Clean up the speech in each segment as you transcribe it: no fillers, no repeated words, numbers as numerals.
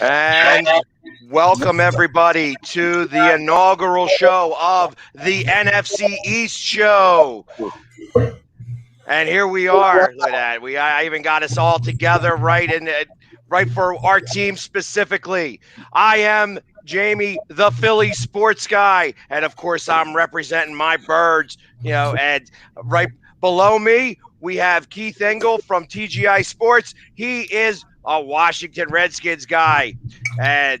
And welcome everybody to the inaugural show of the NFC East show. And here we are. Look at that. I even got us all together right for our team specifically. I am Jamie, the Philly sports guy, and of course I'm representing my birds. And right below me we have Keith Engel from TGI Sports. He is a Washington Redskins guy. And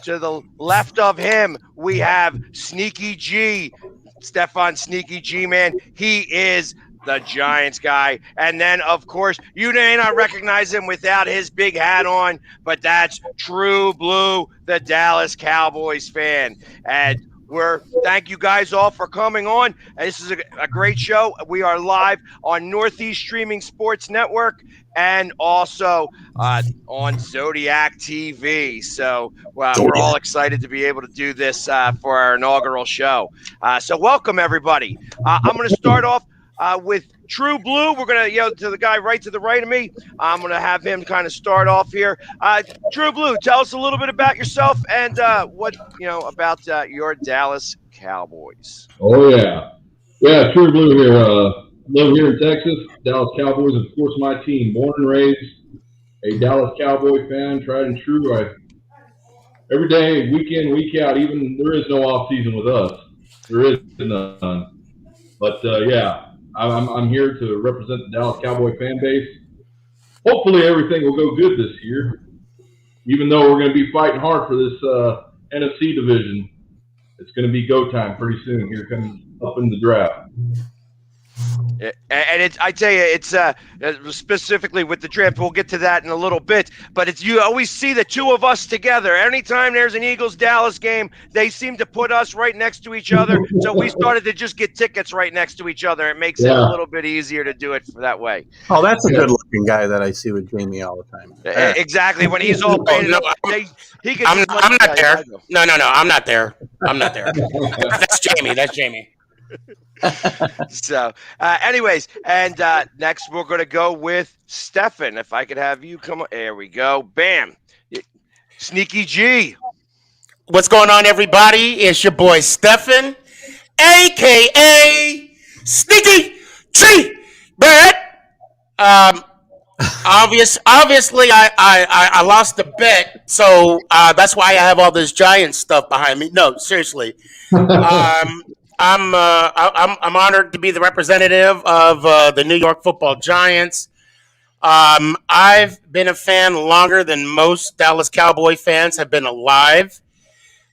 to the left of him, we have Sneaky G, Stefan Sneaky G, man. He is the Giants guy. And then, of course, you may not recognize him without his big hat on, but that's True Blue, the Dallas Cowboys fan. And thank you guys all for coming on. This is a great show. We are live on Northeast Streaming Sports Network and also on Zodiac TV. So we're all excited to be able to do this for our inaugural show. So welcome, everybody. I'm going to start off with True Blue. We're going to, to the guy right to the right of me, I'm going to have him kind of start off here. True Blue, tell us a little bit about yourself and what, about your Dallas Cowboys. Oh, yeah. Yeah, True Blue here. Live here in Texas. Dallas Cowboys, of course, my team. Born and raised a Dallas Cowboy fan, tried and true. Every day, week in, week out, even there is no off season with us. There is none. But, yeah. I'm here to represent the Dallas Cowboy fan base. Hopefully everything will go good this year, even though we're going to be fighting hard for this NFC division. It's going to be go time pretty soon. Here comes up in the draft. And I tell you, it's specifically with the draft. We'll get to that in a little bit. But you always see the two of us together. Anytime there's an Eagles-Dallas game, they seem to put us right next to each other. So we started to just get tickets right next to each other. It makes it a little bit easier to do it that way. Oh, that's a good-looking guy that I see with Jamie all the time. Exactly. When he's all painted up, he gets. I'm not there. No, I'm not there. I'm not there. That's Jamie. That's Jamie. So anyways, and next we're going to go with Stefan. If I could have you come on. There we go. Bam. Sneaky G. What's going on, everybody? It's your boy Stefan, a.k.a. Sneaky G. But obviously I lost the bet, so that's why I have all this Giant stuff behind me. No, seriously. I'm honored to be the representative of the New York Football Giants. I've been a fan longer than most Dallas Cowboy fans have been alive,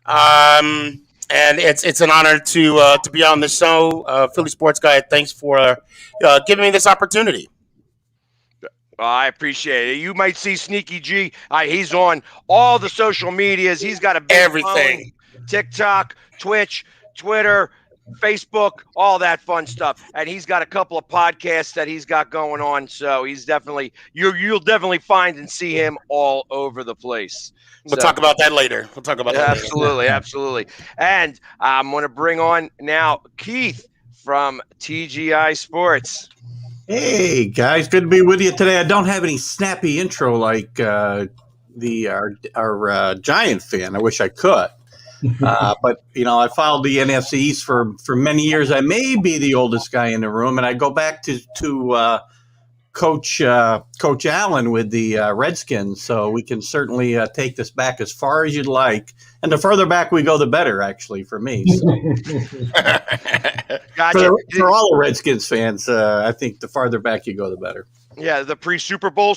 and it's an honor to be on the show. Philly Sports Guy, thanks for giving me this opportunity. I appreciate it. You might see Sneaky G. He's on all the social medias. He's got a big everything: TikTok, Twitch, Twitter, Facebook, all that fun stuff. And he's got a couple of podcasts that he's got going on. So he's definitely, you'll definitely find and see him all over the place. We'll talk about that later. Absolutely. And I'm going to bring on now Keith from TGI Sports. Hey, guys. Good to be with you today. I don't have any snappy intro like our Giant fan. I wish I could. But, I followed the NFC East for many years. I may be the oldest guy in the room, and I go back to Coach Allen with the Redskins, so we can certainly take this back as far as you'd like. And the further back we go, the better, actually, for me. So. Gotcha. For all the Redskins fans, I think the farther back you go, the better. Yeah, the pre-Super Bowl?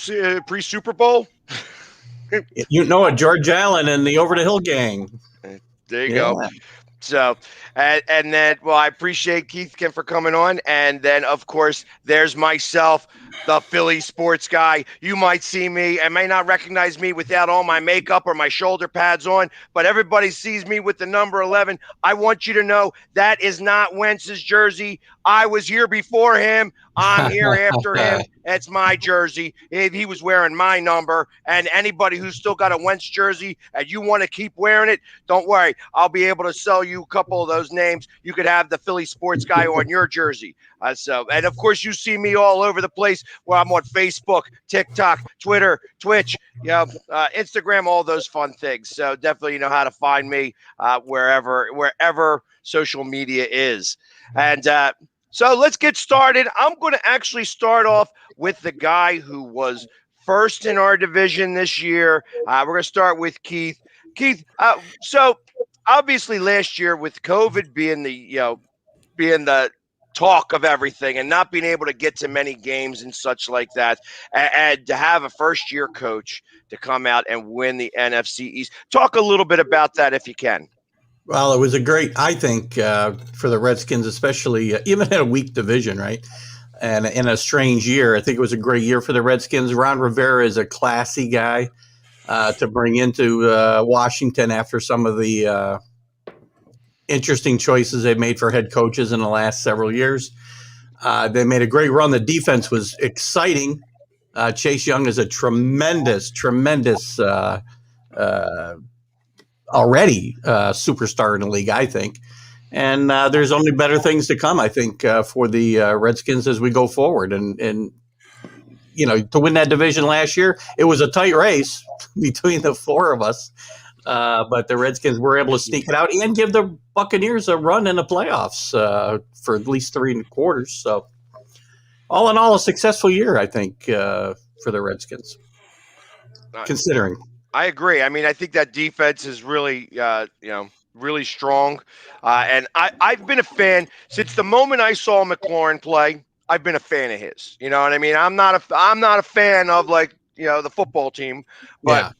You know it, George Allen and the Over the Hill gang. There you go. So, and then, I appreciate Keith Kim for coming on. And then, of course, there's myself, the Philly sports guy. You might see me and may not recognize me without all my makeup or my shoulder pads on, but everybody sees me with the number 11. I want you to know that is not Wentz's jersey. I was here before him. I'm here after him. It's my jersey. He was wearing my number. And anybody who's still got a Wentz jersey and you want to keep wearing it, don't worry. I'll be able to sell you a couple of those names, you could have the Philly sports guy on your jersey. And of course, you see me all over the place where I'm on Facebook, TikTok, Twitter, Twitch, Instagram, all those fun things. So definitely you know how to find me wherever social media is. And so let's get started. I'm going to actually start off with the guy who was first in our division this year. We're going to start with Keith. Keith, so obviously last year with COVID being the talk of everything and not being able to get to many games and such like that, and to have a first-year coach to come out and win the NFC East. Talk a little bit about that if you can. Well, it was a great, I think, for the Redskins, especially even in a weak division, right? And in a strange year, I think it was a great year for the Redskins. Ron Rivera is a classy guy to bring into Washington after some of the interesting choices they've made for head coaches in the last several years. They made a great run. The defense was exciting. Chase Young is a tremendous already superstar in the league, I think. And there's only better things to come, I think, for the Redskins as we go forward. And to win that division last year, it was a tight race between the four of us. But the Redskins were able to sneak it out and give the Buccaneers a run in the playoffs for at least 3 quarters. So all in all, a successful year, I think, for the Redskins, considering. I agree. I mean, I think that defense is really, really strong. And I've been a fan since the moment I saw McLaurin play. I've been a fan of his. You know what I mean? I'm not a fan of the football team, but. Yeah.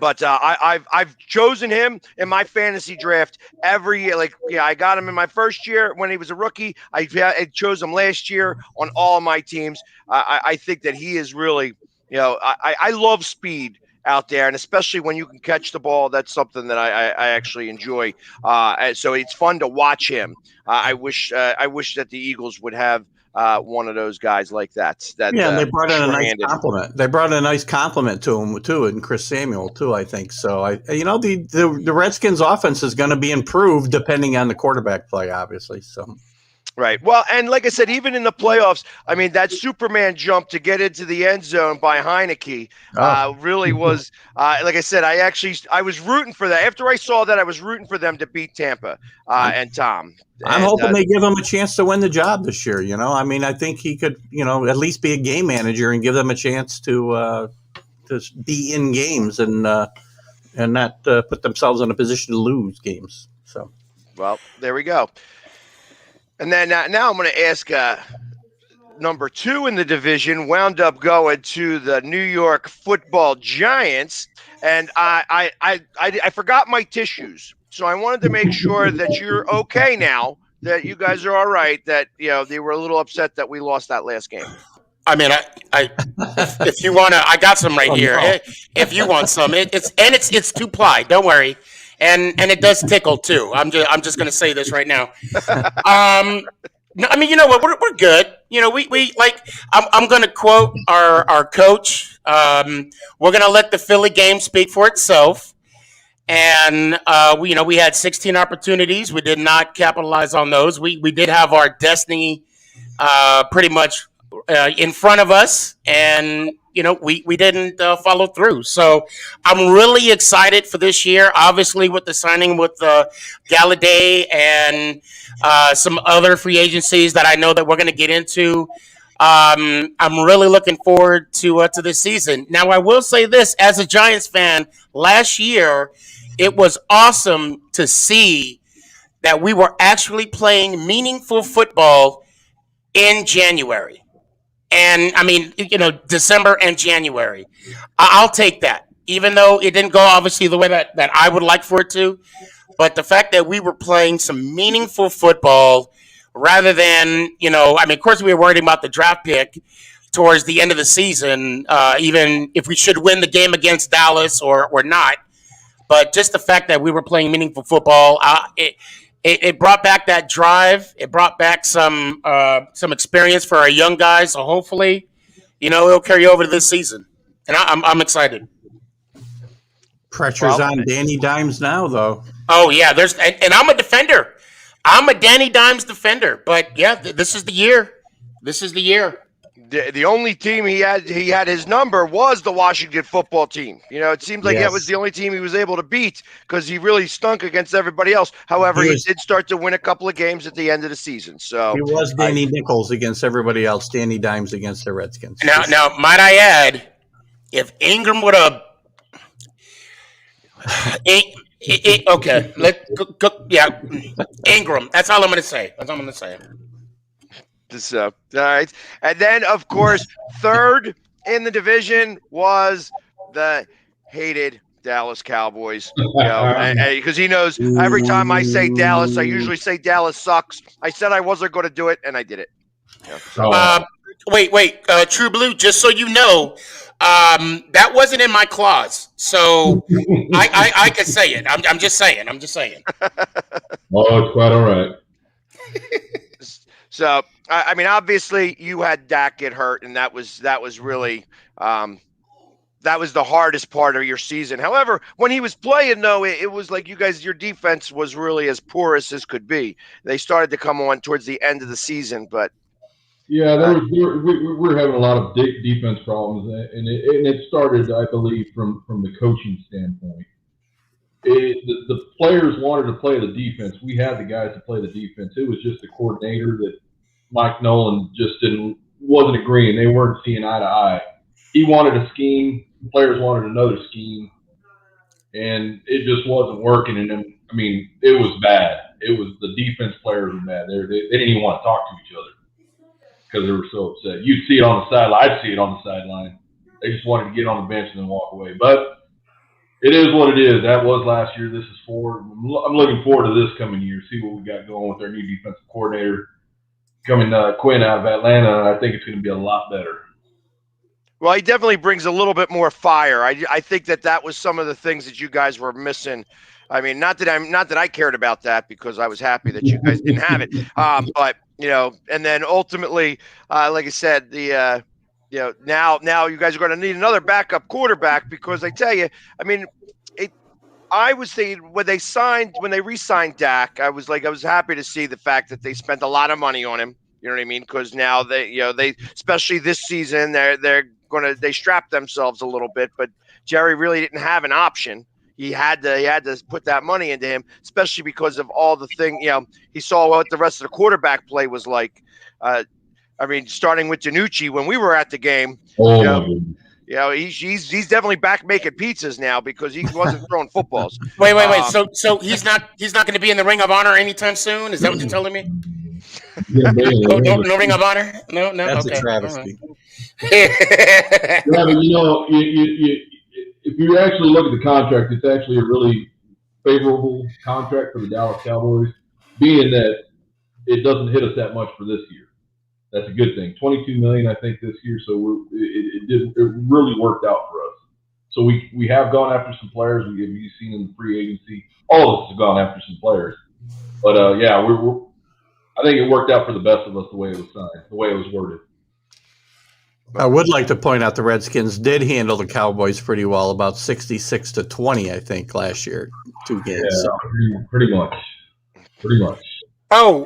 But I've chosen him in my fantasy draft every year. I got him in my first year when he was a rookie. I chose him last year on all my teams. I think that he is really, I love speed out there, and especially when you can catch the ball, that's something that I actually enjoy. So it's fun to watch him. I wish that the Eagles would have one of those guys like that. And they brought in a nice compliment. They brought in a nice compliment to him too, and Chris Samuel too. I think so. The Redskins' offense is going to be improved depending on the quarterback play, obviously. So. Right. Well, and like I said, even in the playoffs, I mean, that Superman jump to get into the end zone by Heineke really was, like I said, I was rooting for that. After I saw that, I was rooting for them to beat Tampa and Tom. I'm hoping they give him a chance to win the job this year. I mean, I think he could, at least be a game manager and give them a chance to be in games and not put themselves in a position to lose games. So, well, there we go. And then now I'm going to ask number 2 in the division, wound up going to the New York Football Giants, and I forgot my tissues, so I wanted to make sure that you're okay now, that you guys are all right, that they were a little upset that we lost that last game. I mean, if you want to, I got some right here. No. If you want some, it's 2-ply. Don't worry. And it does tickle too. I'm just going to say this right now. No, I mean, you know what? We're good. We I'm going to quote our coach. We're going to let the Philly game speak for itself. And we had 16 opportunities. We did not capitalize on those. We did have our destiny pretty much in front of us, and we didn't follow through. So I'm really excited for this year. Obviously, with the signing with Galladay and some other free agencies that I know that we're going to get into. I'm really looking forward to this season. Now, I will say this: as a Giants fan, last year it was awesome to see that we were actually playing meaningful football in January. And I mean, December and January, I'll take that, even though it didn't go obviously the way that I would like for it to. But the fact that we were playing some meaningful football rather than, of course we were worried about the draft pick towards the end of the season, even if we should win the game against Dallas or not. But just the fact that we were playing meaningful football, it brought back that drive. It brought back some experience for our young guys. So hopefully, it'll carry over to this season. And I'm excited. Pressure's on Danny Dimes now, though. Oh yeah, and I'm a defender. I'm a Danny Dimes defender. But yeah, this is the year. This is the year. The only team he had his number was the Washington football team. You know, it seems like that was the only team he was able to beat because he really stunk against everybody else. However, he did start to win a couple of games at the end of the season. So he was Danny Nichols against everybody else. Danny Dimes against the Redskins. Now, might I add, if Ingram would have, okay, Ingram. That's all I'm going to say. So, all right. And then, of course, third in the division was the hated Dallas Cowboys. Because he knows every time I say Dallas, I usually say Dallas sucks. I said I wasn't going to do it, and I did it. Wait. True Blue, just so you know, that wasn't in my clause. So I can say it. I'm just saying. Oh, it's quite all right. So, I mean, obviously, you had Dak get hurt, and that was really that was the hardest part of your season. However, when he was playing, though, it was like your defense was really as porous as could be. They started to come on towards the end of the season, but yeah, we were having a lot of defense problems, and it started, I believe, from the coaching standpoint. The players wanted to play the defense. We had the guys to play the defense. It was just the coordinator that Mike Nolan just wasn't agreeing. They weren't seeing eye to eye. He wanted a scheme. The players wanted another scheme, and it just wasn't working. And then, I mean, it was bad. It was the defense players were bad. They didn't even want to talk to each other because they were so upset. You'd see it on the sideline. I'd see it on the sideline. They just wanted to get on the bench and then walk away. But it is what it is. That was last year. This is forward. I'm looking forward to this coming year. See what we got going with our new defensive coordinator coming, Quinn out of Atlanta. I think it's going to be a lot better. Well, he definitely brings a little bit more fire. I think that was some of the things that you guys were missing. I mean, not that I cared about that because I was happy that you guys didn't have it. But and then ultimately, like I said, now you guys are going to need another backup quarterback because I tell you, I mean, I was thinking when they re-signed Dak, I was happy to see the fact that they spent a lot of money on him. You know what I mean? Because now they especially this season, they strapped themselves a little bit, but Jerry really didn't have an option. He had to put that money into him, especially because of all the thing. He saw what the rest of the quarterback play was like. I mean, starting with DiNucci when we were at the game. He's definitely back making pizzas now because he wasn't throwing footballs. Wait. So he's not going to be in the Ring of Honor anytime soon? Is that what you're telling me? No Ring of Honor. No. That's okay. a travesty. Yeah, but if you actually look at the contract, it's actually a really favorable contract for the Dallas Cowboys, being that it doesn't hit us that much for this year. That's a good thing. $22 million, I think, this year. So it really worked out for us. So we have gone after some players. You've seen in the free agency, all of us have gone after some players. But I think it worked out for the best of us the way it was signed, the way it was worded. I would like to point out the Redskins did handle the Cowboys pretty well, about 66-20, I think, last year, 2 games. Yeah, so. pretty much. Oh,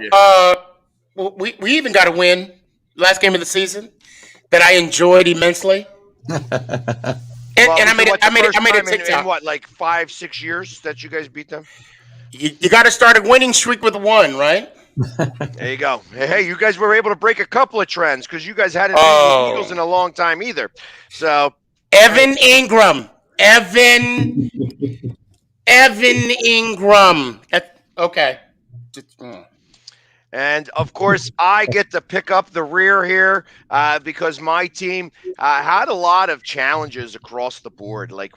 we even got a win last game of the season that I enjoyed immensely. And I made a TikTok. In what, like 5-6 years that you guys beat them? You got to start a winning streak with 1, right? There you go. Hey, you guys were able to break a couple of trends because you guys hadn't beaten the Eagles in a long time either. So Evan Ingram. Okay. And of course, I get to pick up the rear here because my team had a lot of challenges across the board. Like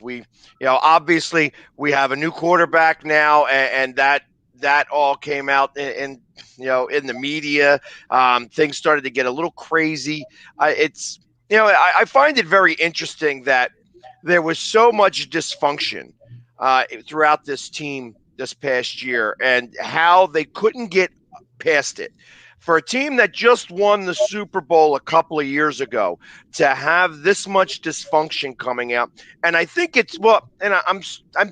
obviously we have a new quarterback now, and that all came out in the media. Things started to get a little crazy. I find it very interesting that there was so much dysfunction throughout this team this past year and how they couldn't get past it. for a team that just won the Super Bowl a couple of years ago to have this much dysfunction coming out. And I think I'm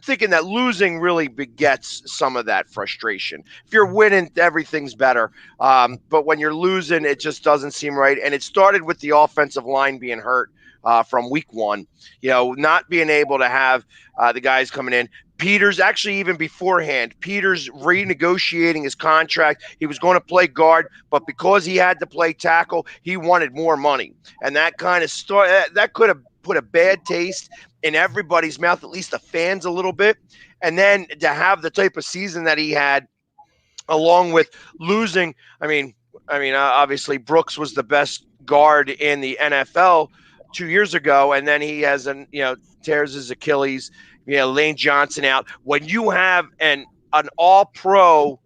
thinking that losing really begets some of that frustration. If you're winning, everything's better. But when you're losing, it just doesn't seem right. And it started with the offensive line being hurt from week one, not being able to have the guys coming in. Peters, actually even beforehand, Peters renegotiating his contract. He was going to play guard, but because he had to play tackle, he wanted more money. And that kind of that could have put a bad taste in everybody's mouth, at least the fans a little bit. And then to have the type of season that he had, along with losing, obviously Brooks was the best guard in the NFL 2 years ago, and then he has tears his Achilles. Lane Johnson out. When you have an all-pro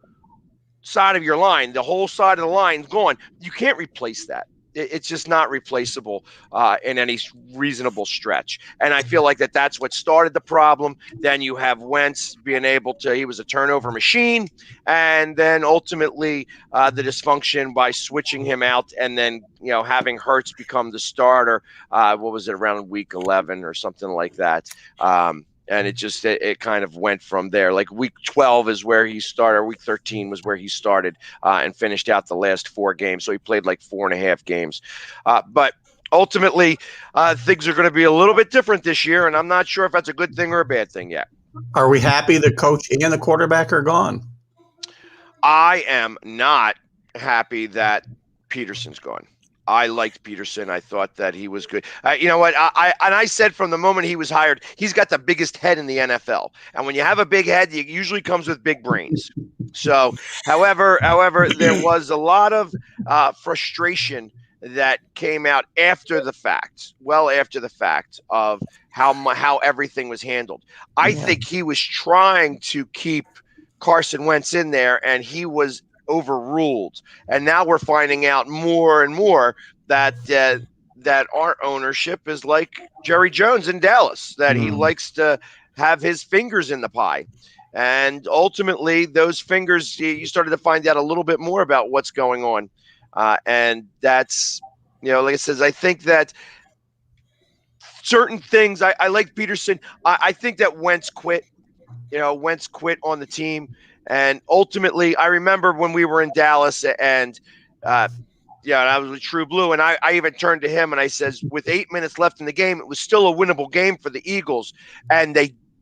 side of your line, the whole side of the line gone, you can't replace that. It's just not replaceable in any reasonable stretch. And I feel like that's what started the problem. Then you have Wentz being able to, he was a turnover machine. And then ultimately the dysfunction by switching him out and then, having Hurts become the starter. What was it, around week 11 or something like that? And it kind of went from there. Like week 12 is where he started. Week 13 was where he started and finished out the last 4 games. So he played like 4.5 games. But ultimately, things are going to be a little bit different this year. And I'm not sure if that's a good thing or a bad thing yet. Are we happy the coach and the quarterback are gone? I am not happy that Peterson's gone. I liked Peterson. I thought that he was good. You know what? I said from the moment he was hired, he's got the biggest head in the NFL. And when you have a big head, it usually comes with big brains. So, however, there was a lot of frustration that came out after the fact, well after the fact of how everything was handled. I think he was trying to keep Carson Wentz in there, and he was overruled. And now we're finding out more and more that our ownership is like Jerry Jones in Dallas, that he likes to have his fingers in the pie. And ultimately, those fingers, you started to find out a little bit more about what's going on. And that's, like I said, I think that certain things, I like Peterson. I think that Wentz quit. Wentz quit on the team. And ultimately, I remember when we were in Dallas and I was with True Blue, and I even turned to him and I says, with 8 minutes left in the game, it was still a winnable game for the Eagles. And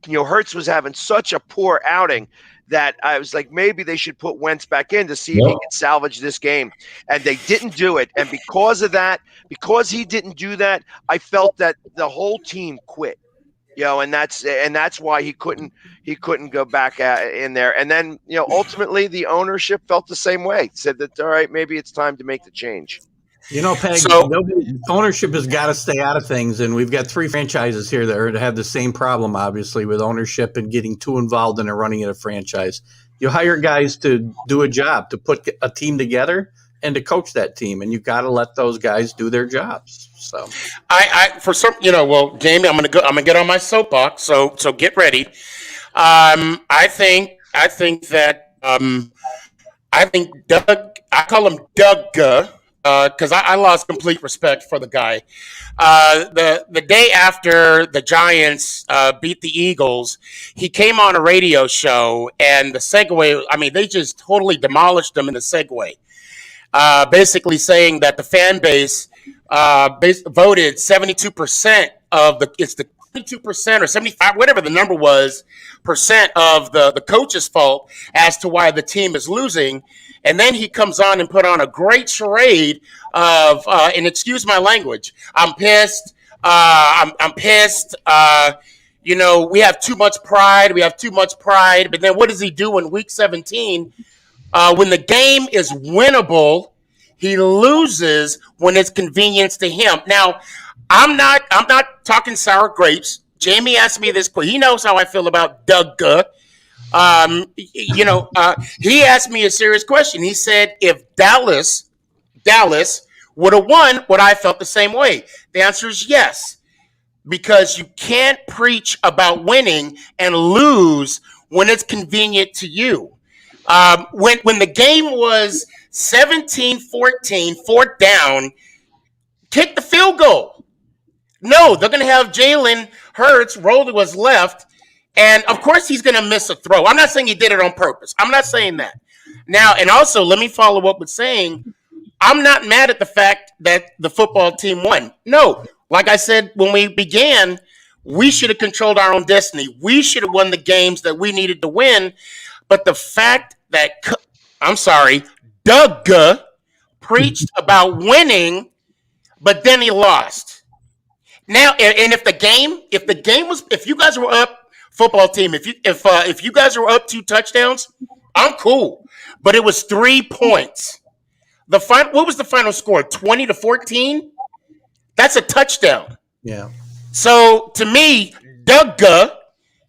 Hurts was having such a poor outing that I was like, maybe they should put Wentz back in to see if he could salvage this game. And they didn't do it. And because of that, because he didn't do that, I felt that the whole team quit. And that's why he couldn't go back in there. And then, ultimately the ownership felt the same way. Said that, all right, maybe it's time to make the change. Peg, ownership has got to stay out of things. And we've got 3 franchises here that have the same problem, obviously, with ownership and getting too involved in the running of a franchise. You hire guys to do a job, to put a team together and to coach that team. And you've got to let those guys do their jobs. So Jamie, I'm gonna get on my soapbox. So get ready. I think Doug. I call him Doug because I lost complete respect for the guy. The day after the Giants beat the Eagles, he came on a radio show, and the segue. They just totally demolished him in the segue. Basically saying that the fan base voted 72% of it's the 72% or 75, whatever the number was, percent of the coach's fault as to why the team is losing. And then he comes on and put on a great charade of, and excuse my language, I'm pissed. I'm pissed. We have too much pride. But then what does he do in week 17? When the game is winnable, he loses when it's convenience to him. Now, I'm not talking sour grapes. Jamie asked me this question. He knows how I feel about Doug. He asked me a serious question. He said, if Dallas would have won, would I have felt the same way? The answer is yes, because you can't preach about winning and lose when it's convenient to you. When the game was 17-14, fourth down, kick the field goal. No, they're going to have Jalen Hurts roll to his left, and of course he's going to miss a throw. I'm not saying he did it on purpose. I'm not saying that. Now, and also, let me follow up with saying I'm not mad at the fact that the football team won. No, like I said when we began, we should have controlled our own destiny. We should have won the games that we needed to win. But the fact that, Doug preached about winning, but then he lost. Now, and if you guys were up, football team, if you guys were up 2 touchdowns, I'm cool. But it was 3 points. What was the final score? 20-14? That's a touchdown. Yeah. So to me, Doug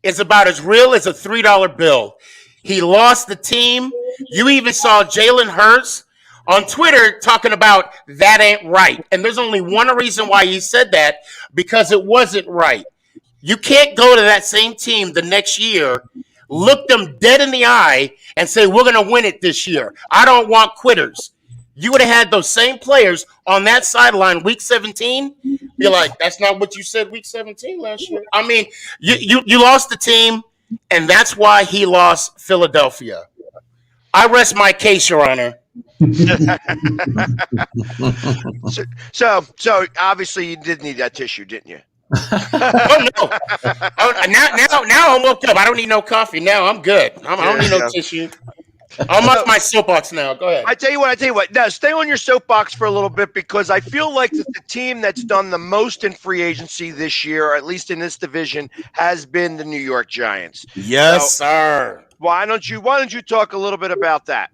is about as real as a $3 bill. He lost the team. You even saw Jalen Hurts on Twitter talking about that ain't right. And there's only one reason why he said that, because it wasn't right. You can't go to that same team the next year, look them dead in the eye, and say, we're going to win it this year. I don't want quitters. You would have had those same players on that sideline week 17. You're like, that's not what you said week 17 last year. I mean, you lost the team, and that's why he lost Philadelphia. I rest my case, Your Honor. So obviously you did need that tissue, didn't you? Oh no! Now I'm woke up. I don't need no coffee. Now I'm good. I don't need no tissue. I'm off my soapbox now. Go ahead. I tell you what. Now, stay on your soapbox for a little bit, because I feel like the team that's done the most in free agency this year, or at least in this division, has been the New York Giants. Yes, sir. Why don't you talk a little bit about that?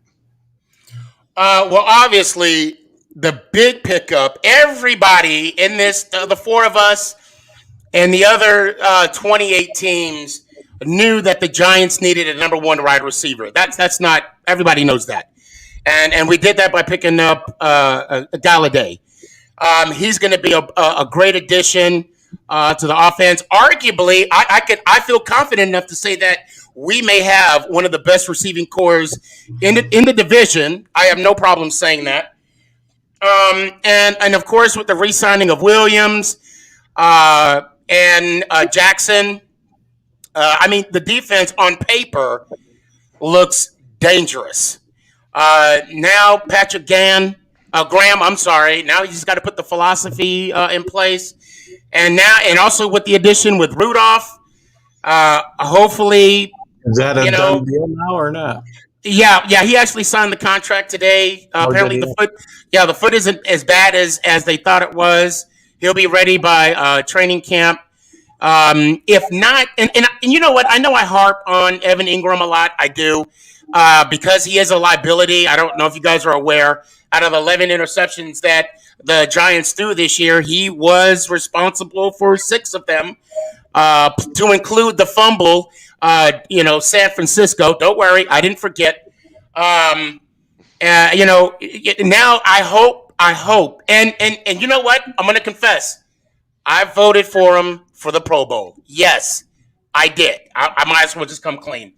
Well, obviously, the big pickup. Everybody in this, the 4 of us, and the other 28 teams knew that the Giants needed a number 1 wide receiver. That's not, everybody knows that. And we did that by picking up Galladay. He's going to be a great addition to the offense. Arguably, I feel confident enough to say that we may have one of the best receiving corps in the division. I have no problem saying that. And of course, with the re-signing of Williams and Jackson, I mean, the defense on paper looks dangerous. Now Patrick Graham, I'm sorry. Now he's got to put the philosophy in place, and also with the addition with Rudolph, hopefully. Is that a done deal now or not? Yeah. He actually signed the contract today. Apparently, the foot isn't as bad as they thought it was. He'll be ready by training camp. If not, and you know what? I know I harp on Evan Ingram a lot. I do, because he is a liability. I don't know if you guys are aware. Out of 11 interceptions that the Giants threw this year, he was responsible for 6 of them, to include the fumble. San Francisco. Don't worry, I didn't forget. Now I hope, and you know what? I'm going to confess. I voted for him for the Pro Bowl. Yes, I did. I might as well just come clean.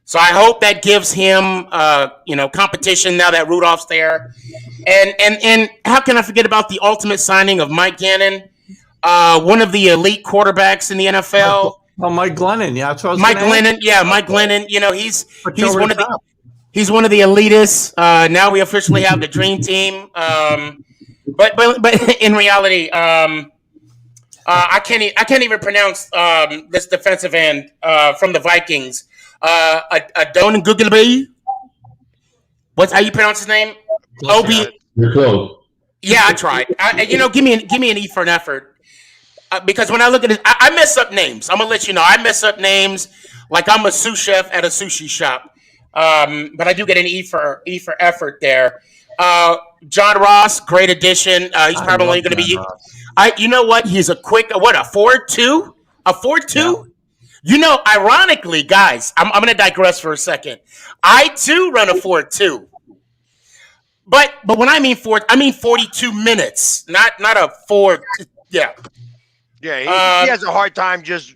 So I hope that gives him, competition now that Rudolph's there. And how can I forget about the ultimate signing of Mike Gannon, one of the elite quarterbacks in the NFL. Oh, Mike Glennon. Yeah, that's what I was Mike Glennon. You know, he's one of the elitists. Now we officially have the dream team. But in reality, I can't even pronounce this defensive end from the Vikings. Adon Googleby. How you pronounce his name? Obi. You're close. Yeah, I tried. Give me an E for an effort. Because when I look at it, I mess up names. I'm gonna let you know. I mess up names like I'm a sous chef at a sushi shop. But I do get an E for effort there. John Ross, great addition. He's probably going to be. You know what? He's a quick. A 4.2? A 4.2? Yeah. Ironically, guys, I'm going to digress for a second. I too run a 4.2. But when I mean 42 minutes, not a 4. Yeah. Yeah, he has a hard time just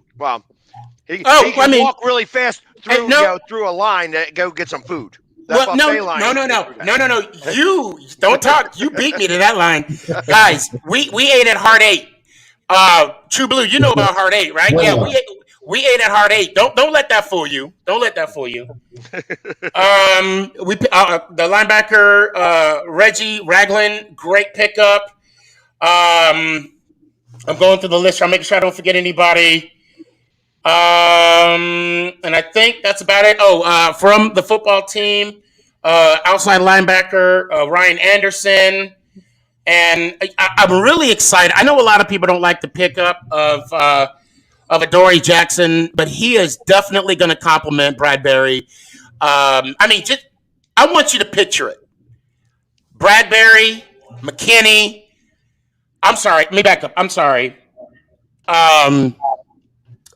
he can walk really fast through a line to go get some food. That Well, no, buffet line. no. You don't talk. You beat me to that line, guys. We ate at Heart 8. True Blue, you know about Heart 8, right? Yeah, we ate at Heart 8. Don't let that fool you. Don't let that fool you. The linebacker Reggie Ragland, great pickup. I'm going through the list. I'm making sure I don't forget anybody. And I think that's about it. From the football team, outside linebacker Ryan Anderson, and I'm really excited. I know a lot of people don't like the pickup of Adoree Jackson, but he is definitely going to complement Bradbury. I want you to picture it: Bradbury, McKinney. I'm sorry. Let me back up. I'm sorry.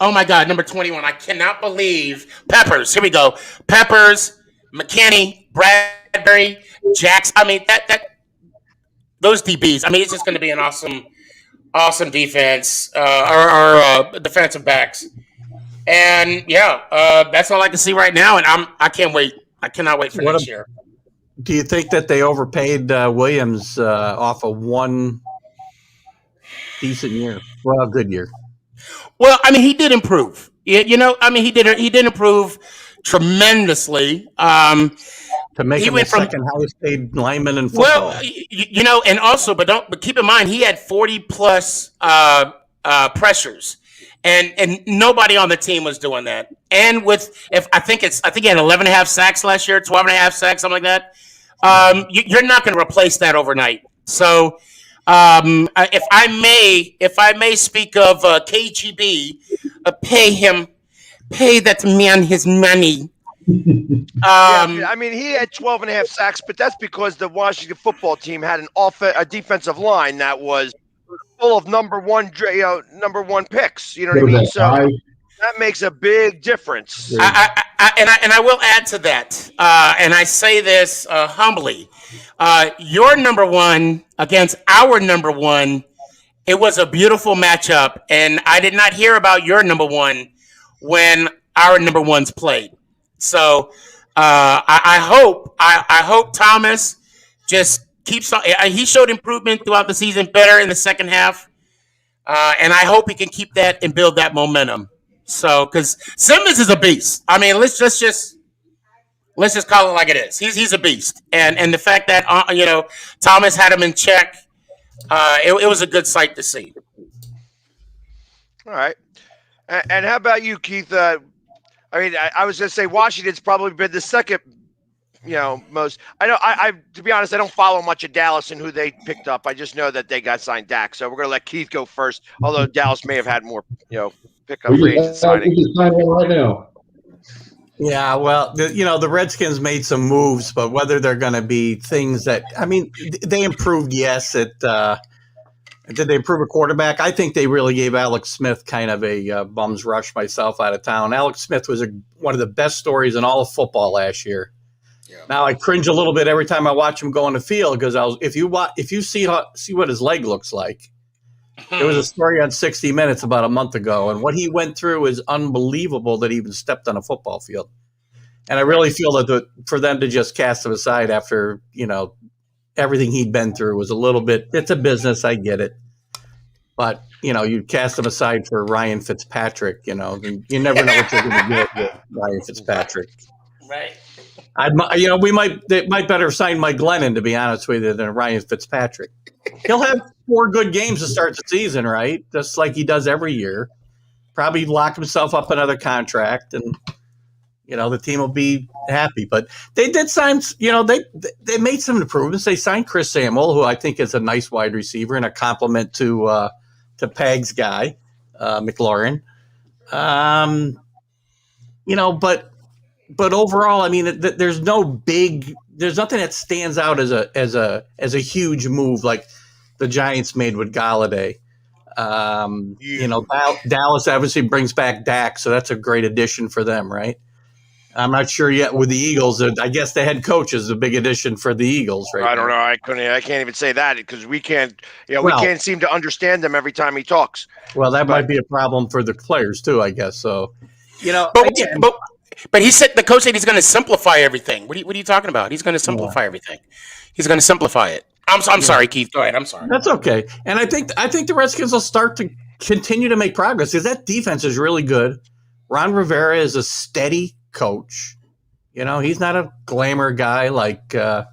Oh my God, number 21. I cannot believe Peppers. Here we go. Peppers, McKinney, Bradbury, Jackson. That those DBs. It's just going to be an awesome defense. Our defensive backs. And that's all I can see right now. And I can't wait. I cannot wait for next year. Do you think that they overpaid Williams off of one decent year? Well, a good year. Well, he did improve. He did improve tremendously. To make him the second highest paid lineman in football. Well, and also, but keep in mind, he had 40 plus pressures, and nobody on the team was doing that. And I think he had 11 and a half sacks last year, 12 and a half sacks, something like that. You're not going to replace that overnight. So. If I may speak of KGB, pay that man his money. He had 12 and a half sacks, but that's because the Washington football team had a defensive line that was full of number one picks. You know what I mean? So that makes a big difference. I will add to that, and I say this humbly. Your number one against our number one, it was a beautiful matchup, and I did not hear about your number one when our number ones played. So I hope Thomas just keeps on. He showed improvement throughout the season, better in the second half, and I hope he can keep that and build that momentum. So, because Simmons is a beast. Let's just call it like it is. He's a beast, and the fact that Thomas had him in check, it was a good sight to see. All right, and how about you, Keith? I was going to say Washington's probably been the second, most. I to be honest, I don't follow much of Dallas and who they picked up. I just know that they got signed Dak, so we're going to let Keith go first. Although Dallas may have had more, pickup range and signing. We just signed one right now. Yeah, well, the Redskins made some moves, but whether they're going to be things that they improved. Yes, did they improve a quarterback? I think they really gave Alex Smith kind of a bum's rush myself out of town. Alex Smith was one of the best stories in all of football last year. Yeah. Now I cringe a little bit every time I watch him go on the field because if you see what his leg looks like. There was a story on 60 Minutes about a month ago, and what he went through is unbelievable that he even stepped on a football field. And I really feel that for them to just cast him aside after, everything he'd been through was a little bit – it's a business, I get it. But, you cast him aside for Ryan Fitzpatrick, you never know what you're going to get with Ryan Fitzpatrick. Right. They might better sign Mike Glennon, to be honest with you, than Ryan Fitzpatrick. He'll have 4 good games to start the season, right? Just like he does every year. Probably lock himself up another contract, and the team will be happy. But they did sign. They made some improvements. They signed Chris Samuel, who I think is a nice wide receiver and a compliment to Pag's guy, McLaurin. But overall, there's nothing that stands out as a huge move like the Giants made with Galladay. Dallas obviously brings back Dak, so that's a great addition for them, right? I'm not sure yet with the Eagles. I guess the head coach is a big addition for the Eagles, right? I don't know. I can't even say that because we can't. We can't seem to understand them every time he talks. Well, that might be a problem for the players too, I guess. So, But But the coach said he's going to simplify everything. What are you talking about? He's going to simplify everything. He's going to simplify it. I'm sorry, Keith. Go ahead. I'm sorry. That's okay. And I think the Redskins will start to continue to make progress because that defense is really good. Ron Rivera is a steady coach. He's not a glamour guy like, I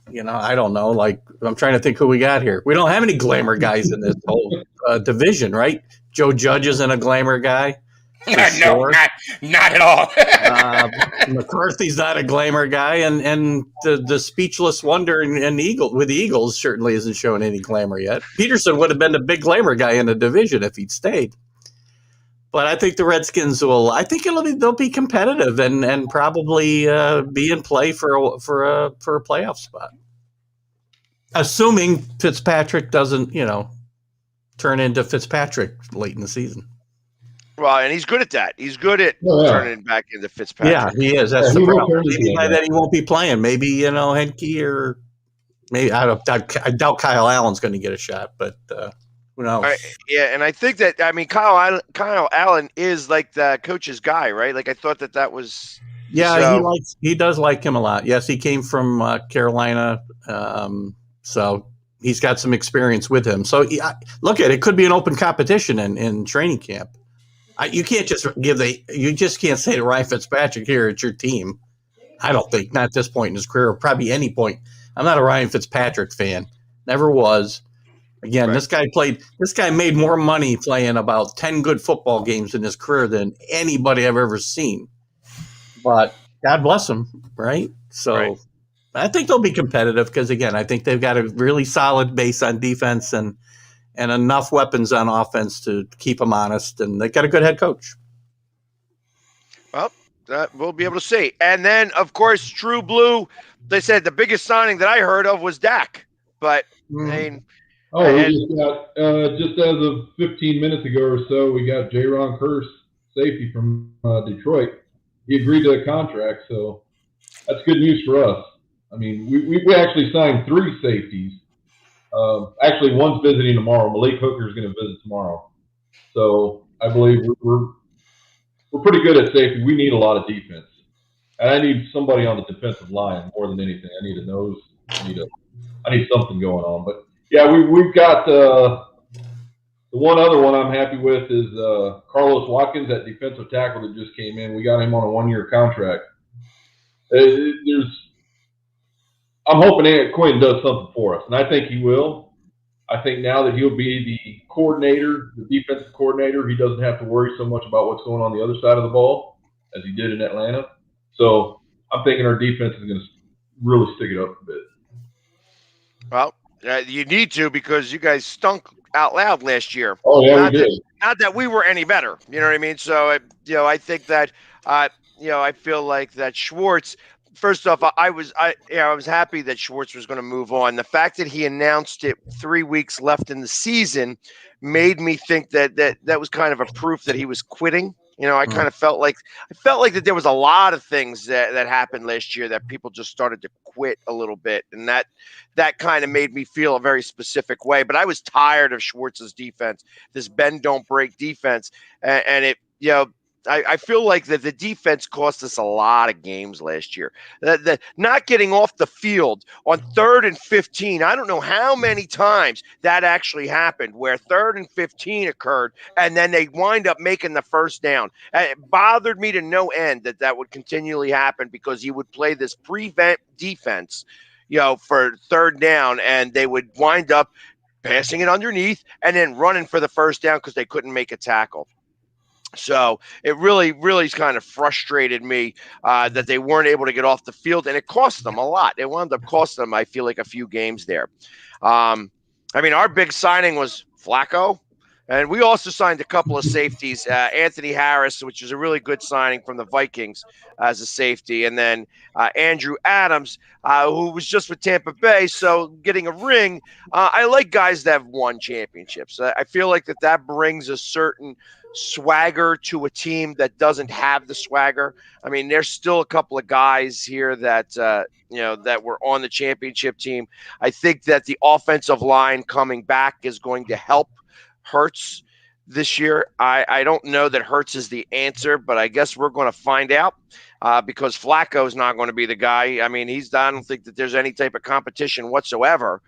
don't know. Like, I'm trying to think who we got here. We don't have any glamour guys in this whole division, right? Joe Judge isn't a glamour guy. No, sure. not at all. McCarthy's not a glamour guy, and the speechless wonder and with the Eagles certainly isn't showing any glamour yet. Peterson would have been the big glamour guy in the division if he'd stayed. But I think the Redskins will. I think they'll be competitive and probably be in play for a playoff spot, assuming Fitzpatrick doesn't turn into Fitzpatrick late in the season. Well, and he's good at that. He's good at turning back into Fitzpatrick. Yeah, he is. That's the problem. Maybe by then he won't be playing. Maybe Henke or maybe I doubt Kyle Allen's going to get a shot, but who knows? Yeah, and I think that Kyle Allen is like the coach's guy, right? Like I thought that was. Yeah, he does like him a lot. Yes, he came from Carolina, so he's got some experience with him. So look at it could be an open competition in training camp. You can't just you just can't say to Ryan Fitzpatrick, here, it's your team. I don't think, not at this point in his career, or probably any point. I'm not a Ryan Fitzpatrick fan. Never was. Again, right. This guy made more money playing about 10 good football games in his career than anybody I've ever seen. But God bless him, right? So right. I think they'll be competitive because, again, I think they've got a really solid base on defense and enough weapons on offense to keep them honest, and they got a good head coach. Well, we'll be able to see. And then, of course, True Blue, they said the biggest signing that I heard of was Dak. But, I mean... we just got, just as of 15 minutes ago or so, we got J-Ron Curse, safety from Detroit. He agreed to a contract, so that's good news for us. I mean, we actually signed 3 safeties. Actually, one's visiting tomorrow. Malik Hooker is going to visit tomorrow. So I believe we're pretty good at safety. We need a lot of defense. And I need somebody on the defensive line more than anything. I need a nose. I need something going on. But, yeah, we've got the one other one I'm happy with is Carlos Watkins, that defensive tackle that just came in. We got him on a 1-year contract. I'm hoping Ant Quinn does something for us, and I think he will. I think now that he'll be the coordinator, the defensive coordinator, he doesn't have to worry so much about what's going on the other side of the ball as he did in Atlanta. So I'm thinking our defense is going to really stick it up a bit. Well, you need to because you guys stunk out loud last year. Oh, yeah, we did. Not that we were any better. You know what I mean? So, I think that, I feel like that Schwartz – first off, I was happy that Schwartz was going to move on. The fact that he announced it 3 weeks left in the season made me think that was kind of a proof that he was quitting. I kind of felt like that there was a lot of things that happened last year that people just started to quit a little bit, and that kind of made me feel a very specific way. But I was tired of Schwartz's defense, this bend don't break defense, and it I feel like that the defense cost us a lot of games last year. The not getting off the field on 3rd and 15. I don't know how many times that actually happened where 3rd and 15 occurred and then they wind up making the first down. It bothered me to no end that would continually happen because you would play this prevent defense, for 3rd down, and they would wind up passing it underneath and then running for the first down because they couldn't make a tackle. So it really, really kind of frustrated me that they weren't able to get off the field, and it cost them a lot. It wound up costing them, I feel like, a few games there. Our big signing was Flacco, and we also signed a couple of safeties. Anthony Harris, which is a really good signing from the Vikings as a safety, and then Andrew Adams, who was just with Tampa Bay, so getting a ring. I like guys that have won championships. I feel like that brings a certain swagger to a team that doesn't have the swagger. I mean, there's still a couple of guys here that that were on the championship team. I think that the offensive line coming back is going to help Hurts. this year. I don't know that Hurts is the answer, but I guess we're going to find out because Flacco is not going to be the guy. I mean, I don't think that there's any type of competition whatsoever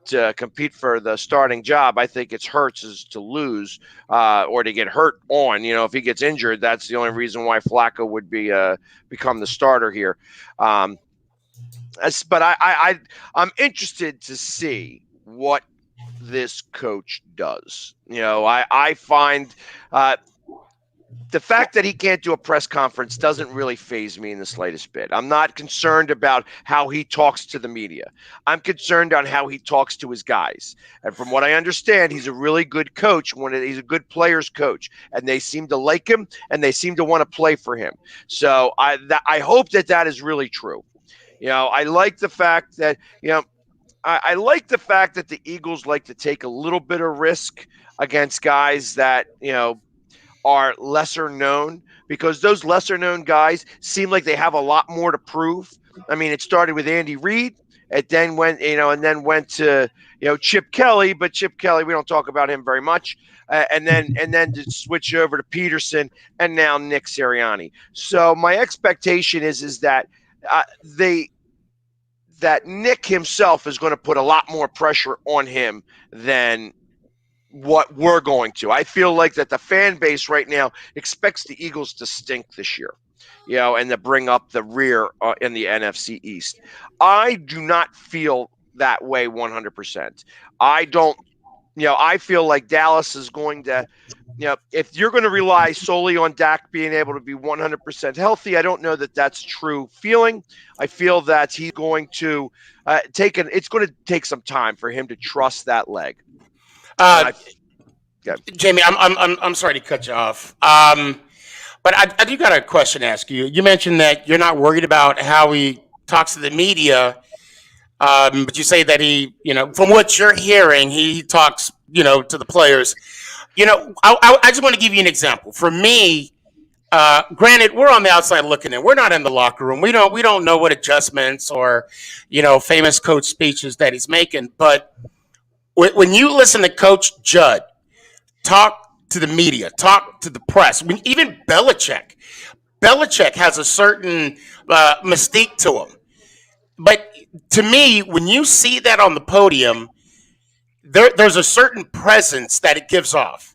to compete for the starting job. I think it's Hurts is to lose or to get hurt on. If he gets injured, that's the only reason why Flacco would become the starter here. But I'm interested to see what this coach does. I find the fact that he can't do a press conference doesn't really faze me in the slightest bit. I'm not concerned about how he talks to the media. I'm concerned on how he talks to his guys. And from what I understand, he's a really good coach. He's a good players coach, and they seem to like him, and they seem to want to play for him. So I hope that is really true. I like the fact that I like the fact that the Eagles like to take a little bit of risk against guys that are lesser known, because those lesser known guys seem like they have a lot more to prove. I mean, it started with Andy Reid, and then went to Chip Kelly, but Chip Kelly, we don't talk about him very much. And then to switch over to Peterson, and now Nick Sirianni. So my expectation is that that Nick himself is going to put a lot more pressure on him than what we're going to. I feel like that the fan base right now expects the Eagles to stink this year, and to bring up the rear in the NFC East. I do not feel that way 100%. I don't, I feel like Dallas is going to, if you're going to rely solely on Dak being able to be 100% healthy, I don't know that that's true feeling. I feel that he's going to it's going to take some time for him to trust that leg. Jamie, I'm sorry to cut you off, but I do got a question to ask you. You mentioned that you're not worried about how he talks to the media, but you say that he, from what you're hearing, he talks, to the players. I just want to give you an example. For me, granted, we're on the outside looking in. We're not in the locker room. We don't know what adjustments or, famous coach speeches that he's making. But when you listen to Coach Judd talk to the media, talk to the press, even Belichick has a certain mystique to him. But to me, when you see that on the podium, there's a certain presence that it gives off.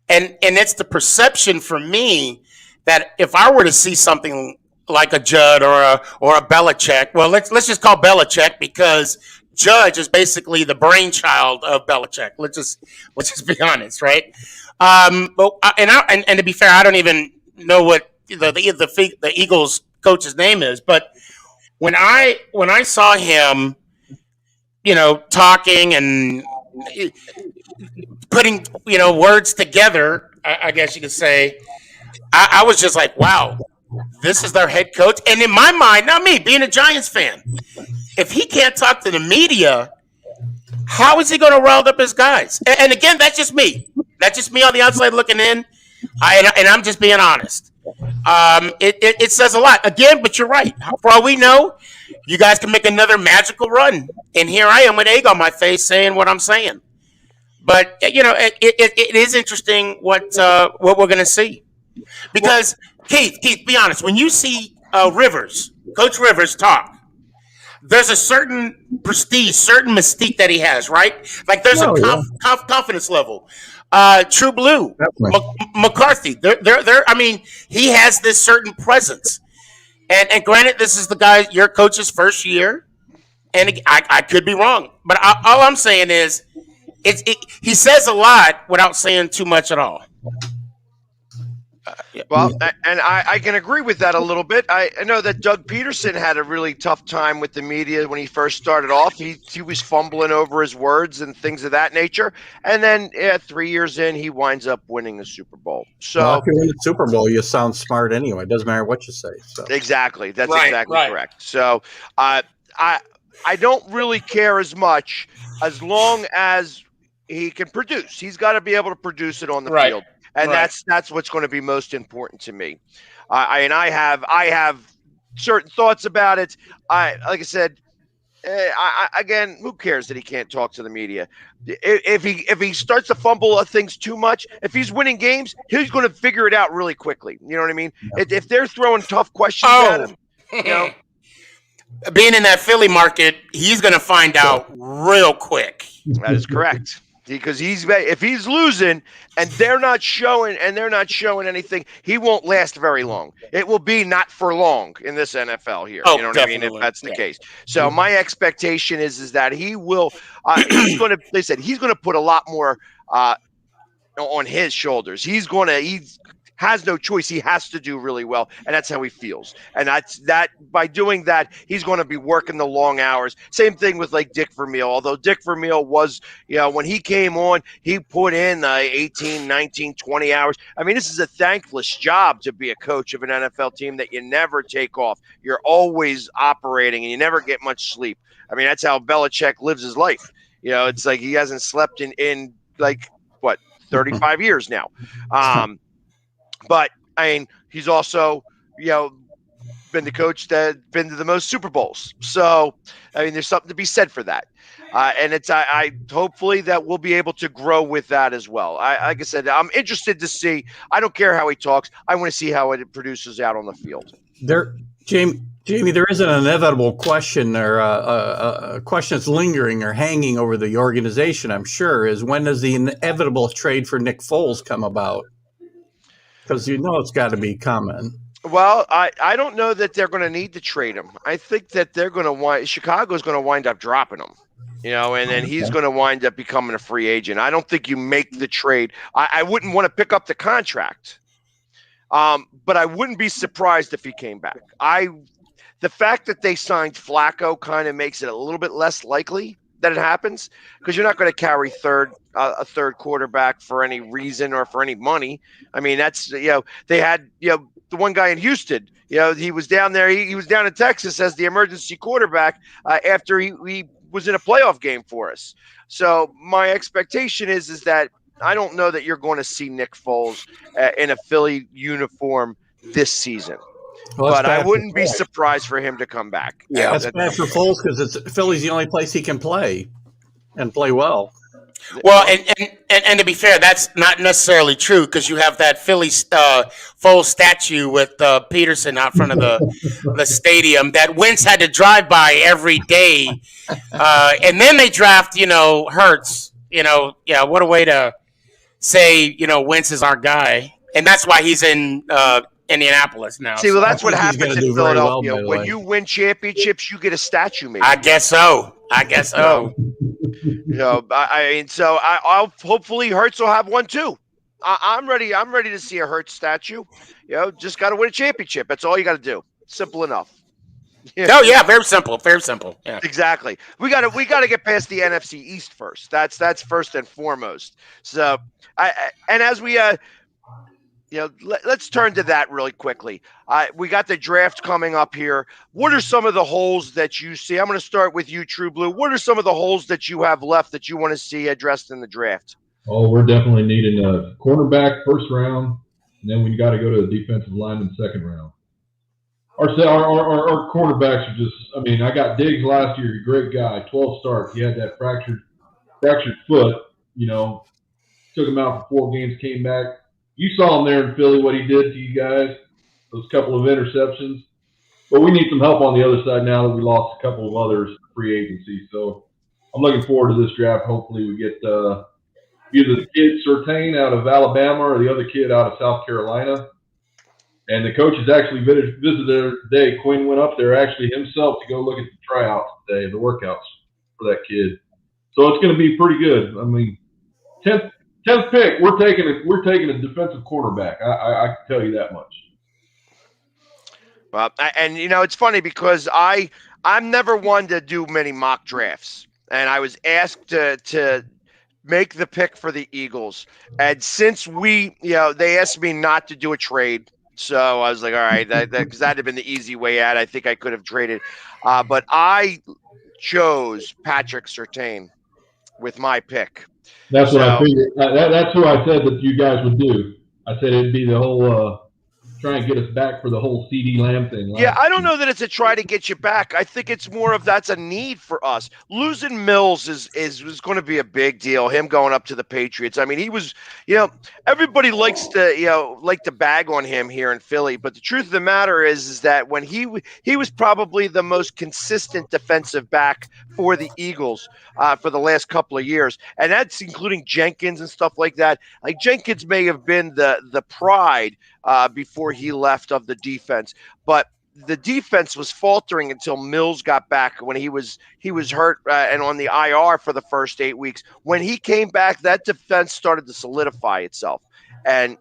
And it's the perception for me that if I were to see something like a Judd or a Belichick, well, let's just call Belichick, because Judge is basically the brainchild of Belichick. Let's just be honest, right? But and to be fair, I don't even know what the Eagles coach's name is. But when I saw him, talking and putting words together, I guess you could say, I was just like, wow, this is their head coach. And in my mind, not me, being a Giants fan, if he can't talk to the media, how is he going to round up his guys? And again, that's just me. That's just me on the outside looking in. And I'm just being honest. It says a lot. Again, but you're right. For all we know, you guys can make another magical run. And here I am with egg on my face saying what I'm saying. But, it is interesting what we're going to see. Because, Keith, be honest. When you see Coach Rivers talk, there's a certain prestige, certain mystique that he has, right? Like there's confidence level. True Blue, McCarthy. I mean, he has this certain presence. And granted, this is the guy, your coach's first year, and I could be wrong, but all I'm saying is, he says a lot without saying too much at all. Well, and I can agree with that a little bit. I know that Doug Peterson had a really tough time with the media when he first started off. He was fumbling over his words and things of that nature. And then 3 years in, he winds up winning the Super Bowl. So if you win the Super Bowl, you sound smart anyway. It doesn't matter what you say. So. Exactly. That's exactly correct. So I don't really care as much as long as he can produce. He's got to be able to produce it on the field. And that's what's going to be most important to me. I have certain thoughts about it. Like I said, Again, who cares that he can't talk to the media? If he starts to fumble things too much, if he's winning games, he's going to figure it out really quickly. You know what I mean? If they're throwing tough questions at him, being in that Philly market, he's going to find out real quick. That is correct. Because if he's losing and they're not showing anything, he won't last very long. It will be not for long in this NFL here. Oh, you know what definitely. I mean? If that's the case. So my expectation is that he will. He's going to. They said he's going to put a lot more on his shoulders. He has no choice. He has to do really well, and that's how he feels. And that by doing that, he's going to be working the long hours. Same thing with like Dick Vermeil. Although Dick Vermeil was, when he came on, he put in 18, 19, 20 hours. I mean, this is a thankless job to be a coach of an NFL team that you never take off. You're always operating, and you never get much sleep. I mean, that's how Belichick lives his life. It's like he hasn't slept in like, 35 years now. But I mean, he's also, been the coach that been to the most Super Bowls. So, I mean, there's something to be said for that. And it's, I hopefully that we'll be able to grow with that as well. Like I said, I'm interested to see. I don't care how he talks. I want to see how it produces out on the field. Jamie, there is an inevitable question or a question that's lingering or hanging over the organization, I'm sure, is when does the inevitable trade for Nick Foles come about? Because it's got to be coming. Well, I don't know that they're going to need to trade him. I think that Chicago's going to wind up dropping him, and then he's going to wind up becoming a free agent. I don't think you make the trade. I wouldn't want to pick up the contract, but I wouldn't be surprised if he came back. The fact that they signed Flacco kind of makes it a little bit less likely that it happens, because you're not going to carry a third quarterback for any reason or for any money. I mean, that's, they had, the one guy in Houston, he was down there. He was down in Texas as the emergency quarterback after he was in a playoff game for us. So my expectation is that I don't know that you're going to see Nick Foles in a Philly uniform this season. Well, but I wouldn't be surprised for him to come back. Yeah, that's bad for Foles because Philly's the only place he can play and play well. Well, and to be fair, that's not necessarily true, because you have that Philly Foles statue with Peterson out front of the stadium that Wentz had to drive by every day, and then they draft Hurts. What a way to say Wentz is our guy, and that's why he's in Indianapolis now. See, well, that's what happens in Philadelphia. When you win championships, you get a statue, maybe. I guess so. I mean, so I'll hopefully Hurts will have one too. I'm ready. I'm ready to see a Hurts statue. Just got to win a championship. That's all you got to do. Simple enough. Oh yeah, very simple. Very simple. Yeah. Exactly. We got to get past the NFC East first. That's first and foremost. So, and as we let's turn to that really quickly. We got the draft coming up here. What are some of the holes that you see? I'm going to start with you, True Blue. What are some of the holes that you have left that you want to see addressed in the draft? Oh, we're definitely needing a cornerback first round, and then we got to go to the defensive line in the second round. Our cornerbacks are just, I mean, I got Diggs last year, great guy, 12 starts. He had that fractured foot, took him out for 4 games, came back. You saw him there in Philly, what he did to you guys, those couple of interceptions. But we need some help on the other side now that we lost a couple of others free agency. So I'm looking forward to this draft. Hopefully we get either the kid Surtain out of Alabama or the other kid out of South Carolina. And the coaches actually visited there today. Quinn went up there actually himself to go look at the tryouts today, the workouts for that kid. So it's going to be pretty good. I mean, 10th pick, we're taking a defensive cornerback. I can tell you that much. Well, and it's funny because I'm never one to do many mock drafts, and I was asked to make the pick for the Eagles, and since they asked me not to do a trade, so I was like, all right, because that'd have been the easy way out. I think I could have traded, but I chose Patrick Surtain with my pick. That's what I figured. That's who I said that you guys would do. I said it'd be the whole try and get us back for the whole CD Lamb thing. Yeah, I don't know that it's a try to get you back. I think it's more of that's a need for us. Losing Mills was going to be a big deal. Him going up to the Patriots. I mean, he was, everybody likes to bag on him here in Philly, but the truth of the matter is that when he was probably the most consistent defensive back for the Eagles for the last couple of years, and that's including Jenkins and stuff like that. Like Jenkins may have been the pride before he left of the defense, but the defense was faltering until Mills got back when he was hurt and on the IR for the first 8 weeks. When he came back, that defense started to solidify itself, and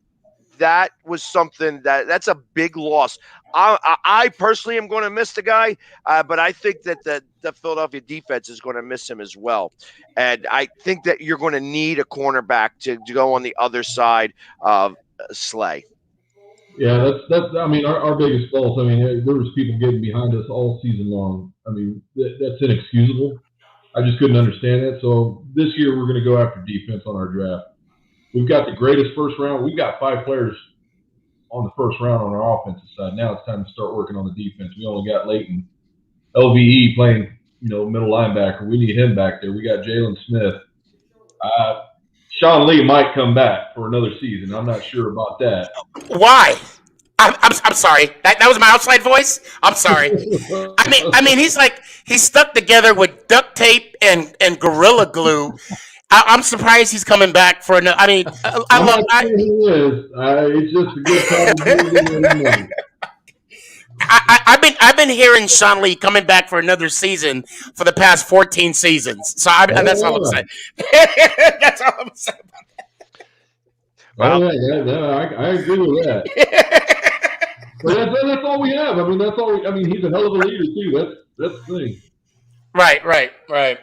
that was something that's a big loss. I personally am going to miss the guy, but I think that the Philadelphia defense is going to miss him as well. And I think that you're going to need a cornerback to go on the other side of Slay. Yeah, that's. I mean, our biggest fault. I mean, there was people getting behind us all season long. I mean, that's inexcusable. I just couldn't understand that. So this year we're going to go after defense on our draft. We've got the greatest first round. We've got 5 players on the first round on our offensive side. Now it's time to start working on the defense. We only got Leighton, LVE playing, middle linebacker. We need him back there. We got Jalen Smith. Sean Lee might come back for another season. I'm not sure about that. Why? I'm sorry. That was my outside voice. I'm sorry. I mean, he's stuck together with duct tape and Gorilla Glue. I'm surprised he's coming back for another. I mean, He is. It's just a good time. I've been hearing Sean Lee coming back for another season for the past 14 seasons. So that's all I'm saying. That's all I'm saying about that. Well, I agree with that. But that's all we have. I mean, that's all. He's a hell of a leader too. That's the thing. Right. But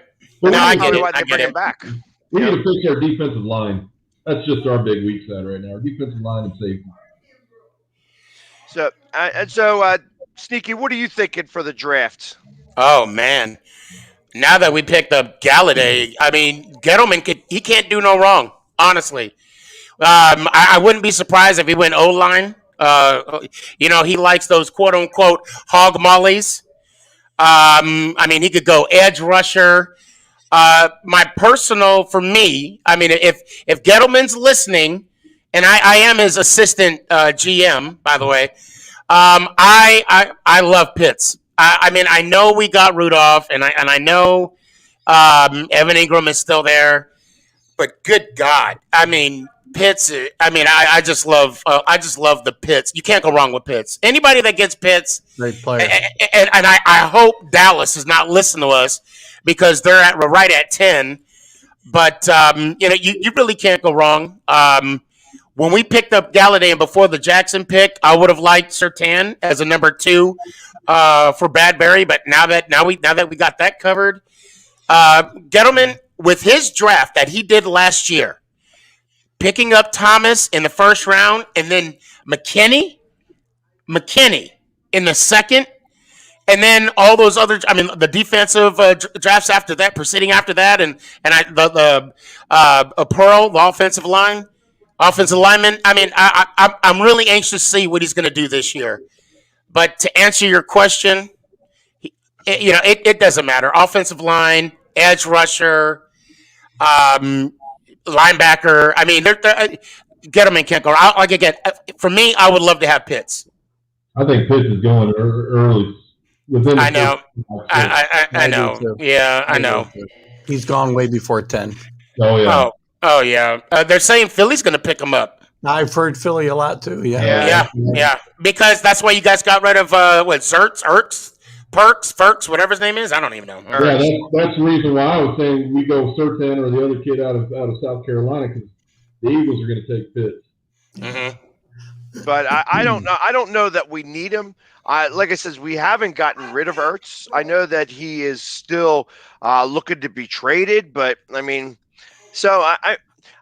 I get it. Why they bring him back? We need to fix our defensive line. That's just our big weak side right now. Our defensive line and safety. So, Sneaky, what are you thinking for the draft? Oh man! Now that we picked up Galladay, I mean, Gettleman can't do no wrong. Honestly, I wouldn't be surprised if he went O-line. He likes those quote unquote hog mollies. I mean, he could go edge rusher. For me, I mean, if Gettleman's listening, and I am his assistant GM, by the way, I love Pitts. I mean, I know we got Rudolph, and I know Evan Ingram is still there, but good God, I mean, Pitts. I mean, I just love the Pitts. You can't go wrong with Pitts. Anybody that gets Pitts, Great player. and I hope Dallas is not listening to us because they're right at 10. But you really can't go wrong. When we picked up Galladay and before the Jackson pick, I would have liked Surtain as a number 2 for Bradbury. But now that we got that covered, Gettleman with his draft that he did last year, picking up Thomas in the first round and then McKinney in the second, and then all those other. I mean, the defensive drafts after that, proceeding after that, and the Pearl, the offensive lineman. I mean, I'm really anxious to see what he's going to do this year. But to answer your question, it doesn't matter. Offensive line, edge rusher, linebacker. I mean, Gettleman can't go. Again, for me, I would love to have Pitts. I think Pitts is going early. I know. I know. Yeah, I know. He's gone way before 10. Oh yeah. Oh yeah. They're saying Philly's going to pick him up. I've heard Philly a lot too. Yeah. Yeah. Because that's why you guys got rid of Perks, whatever his name is. I don't even know. Yeah, that's the reason why I was saying we go Surtain or the other kid out of South Carolina because the Eagles are going to take Pitts. Mm-hmm. But I don't know. I don't know that we need him. Like I said, we haven't gotten rid of Ertz. I know that he is still looking to be traded, but I mean, so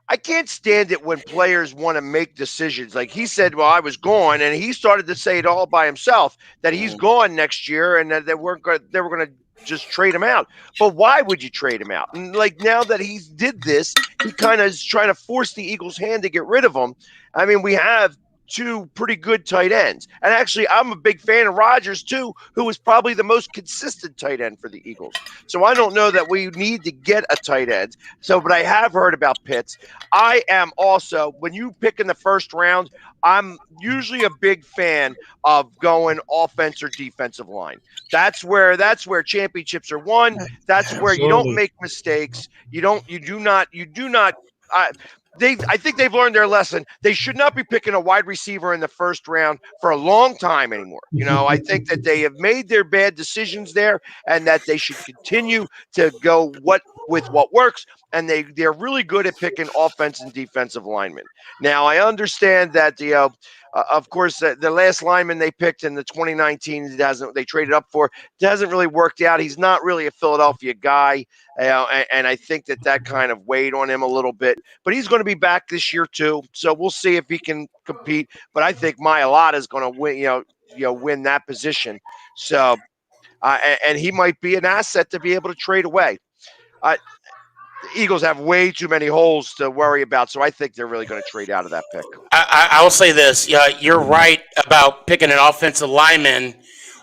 I can't stand it when players want to make decisions. Like he said, well, I was gone, and he started to say it all by himself that he's gone next year, and that they were going to just trade him out. But why would you trade him out? And like now that he did this, he kind of is trying to force the Eagles' hand to get rid of him. I mean, we have two pretty good tight ends. And actually, I'm a big fan of Rodgers too, who was probably the most consistent tight end for the Eagles. So I don't know that we need to get a tight end. So, but I have heard about Pitts. I am also, when you pick in the first round, I'm usually a big fan of going offense or defensive line. That's where championships are won. That's where you don't make mistakes. You do not. I think they've learned their lesson. They should not be picking a wide receiver in the first round for a long time anymore. I think that they have made their bad decisions there, and that they should continue to go with what works. And they're really good at picking offense and defensive linemen. Now, I understand that of course, the last lineman they picked in the 2019 they traded up for, hasn't really worked out. He's not really a Philadelphia guy, and I think that kind of weighed on him a little bit. But he's going to be back this year too, so we'll see if he can compete. But I think Mailata is going to win, win that position. So, and he might be an asset to be able to trade away. The Eagles have way too many holes to worry about, so I think they're really going to trade out of that pick. I will say this. You're right about picking an offensive lineman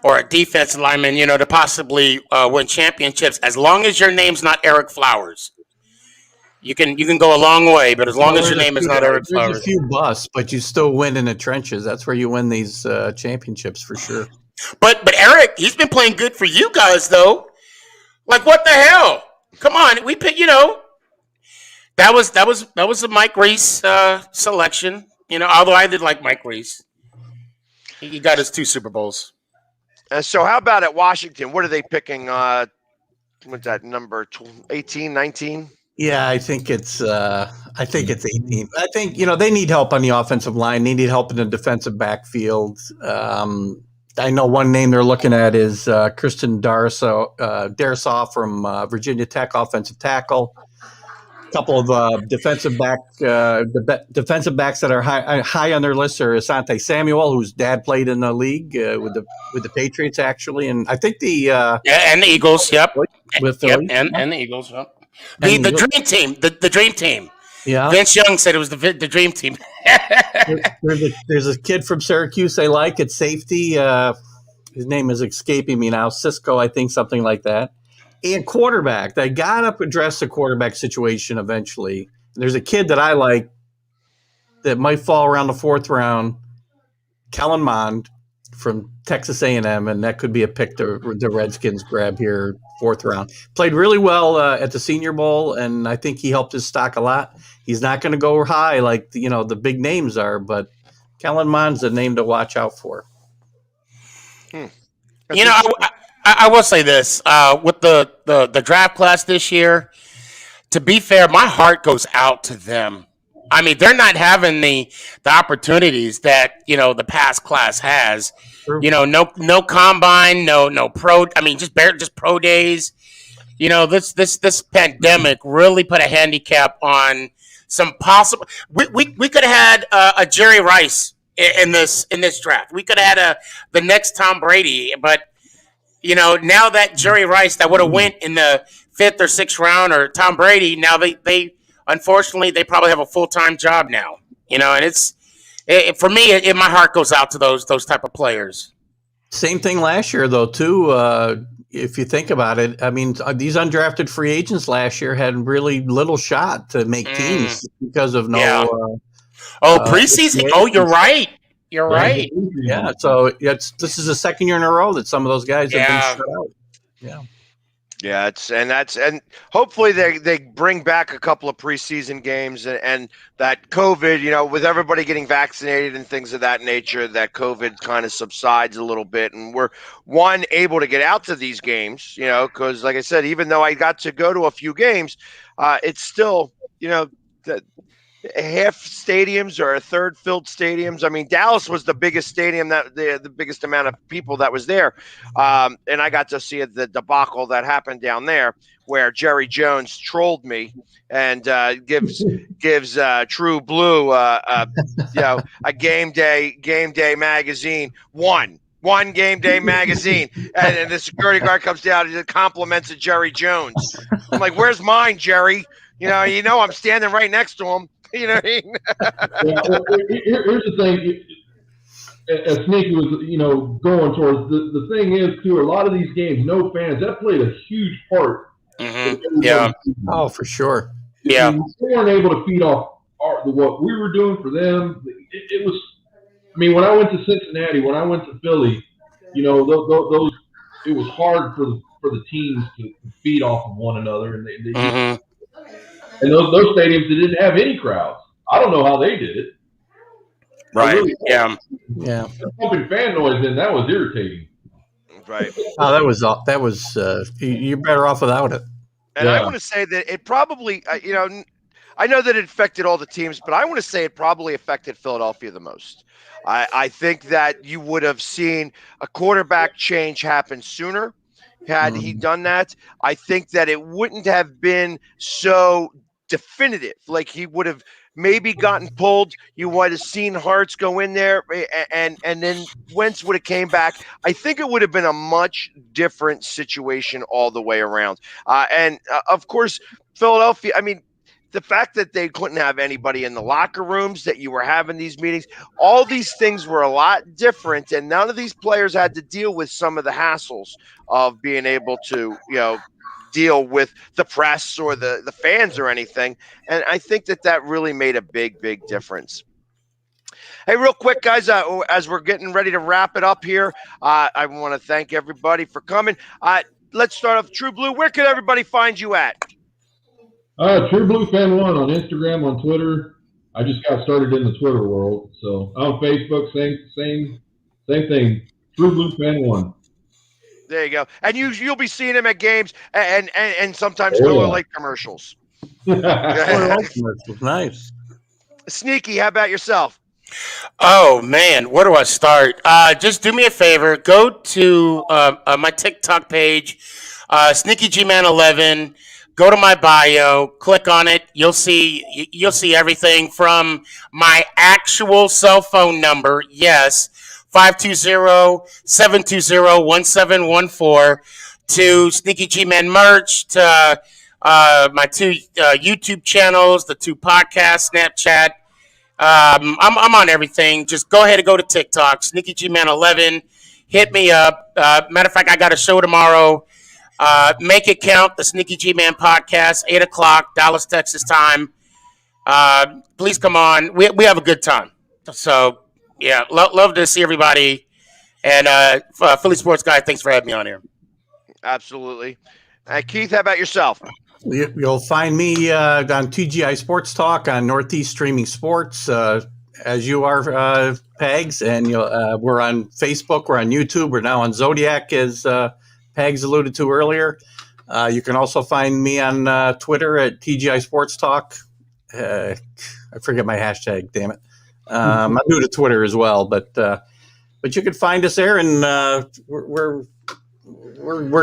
or a defensive lineman, to possibly win championships. As long as your name's not Eric Flowers, you can go a long way. But as long as your name is not Eric Flowers, there's a few busts, but you still win in the trenches. That's where you win these championships for sure. But Eric, he's been playing good for you guys though. Like, what the hell? Come on, we pick. That was a Mike Reese selection. Although I did like Mike Reese, he got his 2 Super Bowls. So how about at Washington? What are they picking? What's that number? 18, 19? Yeah, I think it's 18. I think they need help on the offensive line. They need help in the defensive backfield. I know one name they're looking at is Kristen Darrisaw from Virginia Tech, offensive tackle. A couple of defensive backs that are high on their list are Asante Samuel, whose dad played in the league with the Patriots actually, and I think and the Eagles, yep, with and the Eagles, yep. The dream team, the dream team. Yeah, Vince Young said it was the dream team. there's a kid from Syracuse I like at safety. His name is escaping me now. Cisco, I think, something like that. And quarterback. They got to address the quarterback situation eventually. There's a kid that I like that might fall around the 4th round, Kellen Mond from Texas A&M, and that could be a pick the Redskins grab here, 4th round. Played really well at the Senior Bowl, and I think he helped his stock a lot. He's not going to go high like the big names are, but Kellen Mond's a name to watch out for. I will say this with the draft class this year. To be fair, my heart goes out to them. I mean, they're not having the opportunities that the past class has. True. No combine, no pro. I mean, just pro days. This pandemic really put a handicap on some possible. We could have had a Jerry Rice in this draft. We could have had the next Tom Brady, but now that Jerry Rice that would have went in the 5th or 6th round, or Tom Brady, now they unfortunately they probably have a full-time job now. And it's for me, my heart goes out to those type of players. Same thing last year though too. If you think about it, I mean, these undrafted free agents last year had really little shot to make teams because of preseason. You're right. You're right. Yeah. So this is the 2nd year in a row that some of those guys have been shut out. Yeah. Yeah, and hopefully they bring back a couple of preseason games and that COVID, with everybody getting vaccinated and things of that nature, that COVID kind of subsides a little bit, and we're able to get out to these games, because like I said, even though I got to go to a few games, it's still, half stadiums or a third filled stadiums. I mean, Dallas was the biggest stadium, that the biggest amount of people that was there. And I got to see the debacle that happened down there where Jerry Jones trolled me and gives True Blue a game day magazine, one game day magazine, and the security guard comes down and compliments of Jerry Jones. I'm like, where's mine, Jerry? I'm standing right next to him. You know what I mean? Yeah, well, here's the thing. As Sneaky was, going towards, the thing is, too, a lot of these games, no fans, that played a huge part in Yeah. everybody's season. Oh, for sure. Yeah. I mean, they weren't able to feed off what we were doing for them. It was, I mean, when I went to Cincinnati, when I went to Philly, those it was hard for the teams to feed off of one another, and they just, and those stadiums that didn't have any crowds. I don't know how they did it. Right. Really, Yeah. Pumping fan noise in, that was irritating. Right. Oh, that was. You're better off without it. And I want to say that it probably, I know that it affected all the teams, but I want to say it probably affected Philadelphia the most. I think that you would have seen a quarterback change happen sooner had he done that. I think that it wouldn't have been so definitive. Like he would have maybe gotten pulled. You would have seen Hartz go in there, and then Wentz would have came back. I think it would have been a much different situation all the way around. And of course, Philadelphia. I mean, the fact that they couldn't have anybody in the locker rooms, that you were having these meetings, all these things were a lot different, and none of these players had to deal with some of the hassles of being able to, deal with the press or the fans or anything. And I think that really made a big, big difference. Hey, real quick, guys, as we're getting ready to wrap it up here, I want to thank everybody for coming. Let's start off. True Blue, where can everybody find you at? True Blue Fan 1 on Instagram, on Twitter. I just got started in the Twitter world, so on Facebook, same thing. True Blue Fan 1. There you go. And you'll be seeing him at games and sometimes Miller Lite commercials. Commercials, nice. Sneaky, how about yourself? Oh man, where do I start? Just do me a favor. Go to my TikTok page, Sneaky G-Man 11. Go to my bio, click on it. You'll see everything from my actual cell phone number. Yes. 520-720-1714 to Sneaky G-Man merch, to my two YouTube channels, the two podcasts, Snapchat. I'm on everything. Just go ahead and go to TikTok, Sneaky G-Man 11. Hit me up. Matter of fact, I got a show tomorrow. Make it count, the Sneaky G-Man podcast, 8 o'clock, Dallas, Texas time. Please come on. We have a good time. So, yeah, love to see everybody. And Philly Sports Guy, thanks for having me on here. Absolutely. Keith, how about yourself? You'll find me on TGI Sports Talk on Northeast Streaming Sports, as you are, Pegs. And we're on Facebook. We're on YouTube. We're now on Zodiac, as Pegs alluded to earlier. You can also find me on Twitter at TGI Sports Talk. I forget my hashtag, damn it. I'm new to Twitter as well, but you can find us there, and we're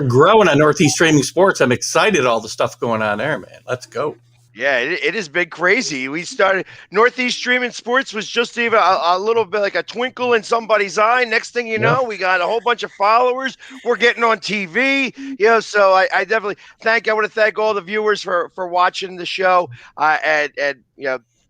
growing on Northeast Streaming Sports. I'm excited all the stuff going on there, man. Let's go. Yeah, it has been crazy. We started Northeast Streaming Sports was just even a little bit like a twinkle in somebody's eye. Next thing you know, we got a whole bunch of followers. We're getting on TV. So I definitely I want to thank all the viewers for watching the show. And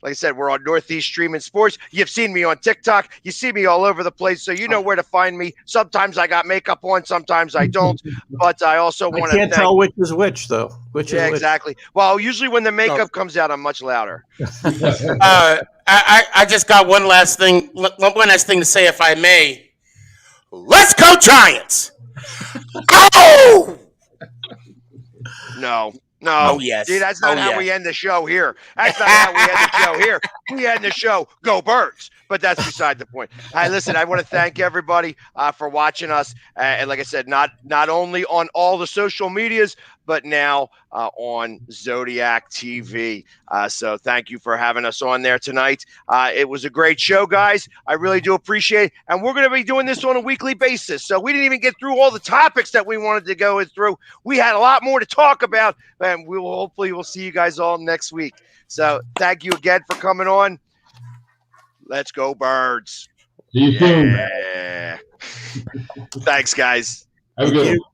like I said, we're on Northeast Streaming Sports. You've seen me on TikTok. You see me all over the place, so you know where to find me. Sometimes I got makeup on, sometimes I don't. But I also want to can't tell which is which, though. Which is which. Exactly. Well, usually when the makeup comes out, I'm much louder. I just got one last thing to say, if I may. Let's go Giants! Oh! No. Oh, yes. See, that's not how we end the show here. That's not how we end the show here. We end the show, go Birds. But that's beside the point. Listen, I want to thank everybody for watching us. And like I said, not only on all the social medias, but now on Zodiac TV. So thank you for having us on there tonight. It was a great show, guys. I really do appreciate it. And we're going to be doing this on a weekly basis. So we didn't even get through all the topics that we wanted to go through. We had a lot more to talk about, and we'll see you guys all next week. So thank you again for coming on. Let's go Birds. See you soon. Thanks, guys. Have a good one.